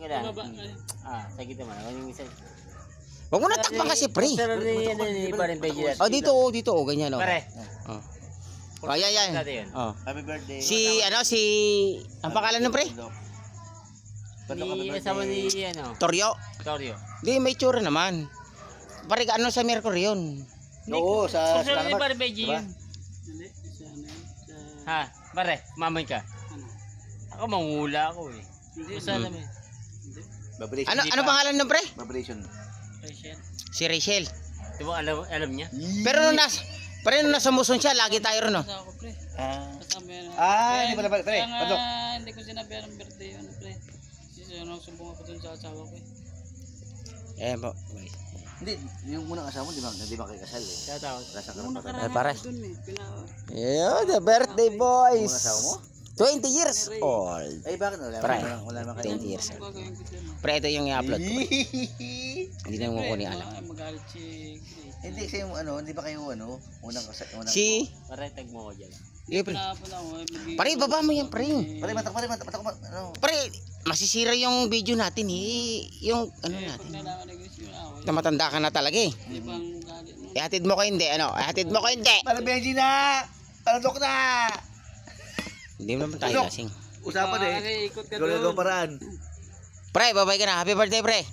Kailan? Sa gitna man. Yung isa. Huwag mo natakpan kasi, pre. Oh, dito, ganyan, oh. Pare. Oh, yan. Oh. Happy birthday. Ang pangalan ng pre? Ni asawa ni Toryo. Di, may tsura naman. Pare, ano sa Mercury yun? Oo, sa susunod ni Pare Benji yun. Ha? Pare, mamay ka. Ako mangula ako eh. Basta naman. Ano pangalan ng pre? Vibration. Si Rachel. Di ba alam niya? Pero nung nasa Muson siya, lagi tayo ron, no? Hindi pala, pre. Padok. Hindi ko sinabi ang birthday yun, pre. Sumbong ako dun sa asawa ko eh. Po. Hindi, yung unang asawa mo, di ba kayo kasal eh? Ay, pare. The birthday boys. Yung asawa mo? 20 years old. Ay, bakit? Wala naman kayo. 20 years old. Pre, ito yung i-upload ko. Hindi na mo ko ni alam. Magalit si Grace. Hindi kasi yung hindi ba kayo unang kasal? Si? Pare, tag mo ko dyan. Pre. Pare, baba mo yan, pre. Pare, matak. Pre, masisira yung video natin eh. Yung ano natin. Matanda ka na talaga eh. Ihatid mo ko hindi, Ihatid mo ko hindi. Pare, Benji na! Paladok na! Hindi naman tayo lasing. Usapan eh. Gawin paraan. Pre, babay ka na. Happy birthday, pre.